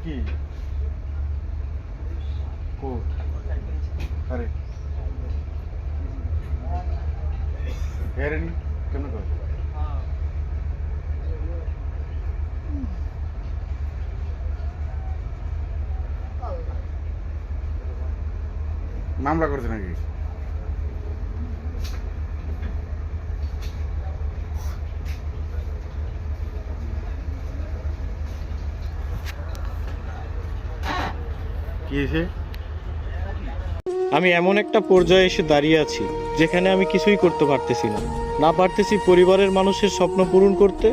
কি কো আরে হেরেনি কেমন করে মামলা করছে নাকি? কি হয়েছে? আমি এমন একটা পর্যায়ে এসে দাঁড়িয়ে আছি যেখানে আমি কিছুই করতে পারতেছি না। না পারতেছি পরিবারের মানুষের স্বপ্ন পূরণ করতে,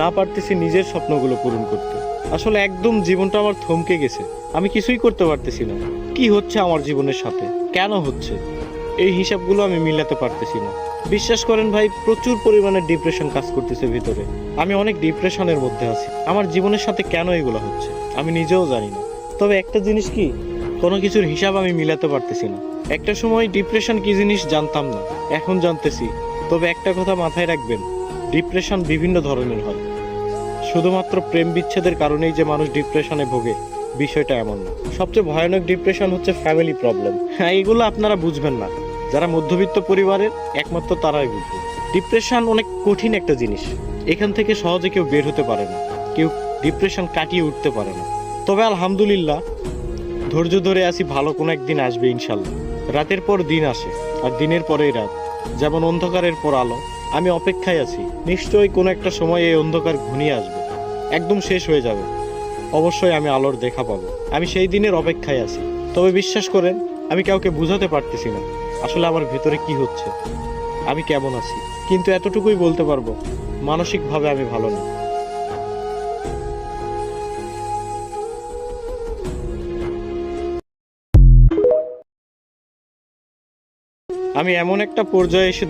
না পারতেছি নিজের স্বপ্নগুলো পূরণ করতে। আসলে একদম জীবনটা আমার থমকে গেছে। আমি কিছুই করতে পারতেছি না। কি হচ্ছে আমার জীবনের সাথে, কেন হচ্ছে, এই হিসাবগুলো আমি মিলাতে পারতেছি না। বিশ্বাস করেন ভাই, প্রচুর পরিমাণে ডিপ্রেশন কাজ করতেছে ভিতরে। আমি অনেক ডিপ্রেশনের মধ্যে আছি। আমার জীবনের সাথে কেন এগুলো হচ্ছে আমি নিজেও জানি না। তবে একটা জিনিস কি, কোনো কিছুর হিসাব আমি মিলাতে পারতেছি না। একটা সময় ডিপ্রেশন কি জিনিস জানতাম না, এখন জানতেছি। তবে একটা কথা মাথায় রাখবেন, ডিপ্রেশন বিভিন্ন ধরনের হয়। শুধুমাত্র প্রেম বিচ্ছেদের কারণেই যে মানুষ ডিপ্রেশনে ভোগে, বিষয়টা এমন না। সবচেয়ে ভয়ানক ডিপ্রেশন হচ্ছে ফ্যামিলি প্রবলেম। হ্যাঁ, এগুলো আপনারা বুঝবেন না। যারা মধ্যবিত্ত পরিবারের, একমাত্র তারাই বুঝবে। ডিপ্রেশন অনেক কঠিন একটা জিনিস। এখান থেকে সহজে কেউ বের হতে পারে না, কেউ ডিপ্রেশন কাটিয়ে উঠতে পারে না। তবে আলহামদুলিল্লাহ, ধৈর্য ধরে আছি, ভালো কোনো একদিন আসবে ইনশাল্লাহ। রাতের পর দিন আসে, আর দিনের পরেই রাত। যেমন অন্ধকারের পর আলো, আমি অপেক্ষায় আছি। নিশ্চয়ই কোনো একটা সময় এই অন্ধকার ঘনিয়ে আসবে, একদম শেষ হয়ে যাবে। অবশ্যই আমি আলোর দেখা পাবো। আমি সেই দিনের অপেক্ষায় আছি। তবে বিশ্বাস করেন, আমি কাউকে বুঝাতে পারতেছি না আসলে আমার ভিতরে কি হচ্ছে, আমি কেমন আছি। কিন্তু এতটুকুই বলতে পারবো, মানসিকভাবে আমি ভালো না। আমি এমন একটা পর্যায়ে এসে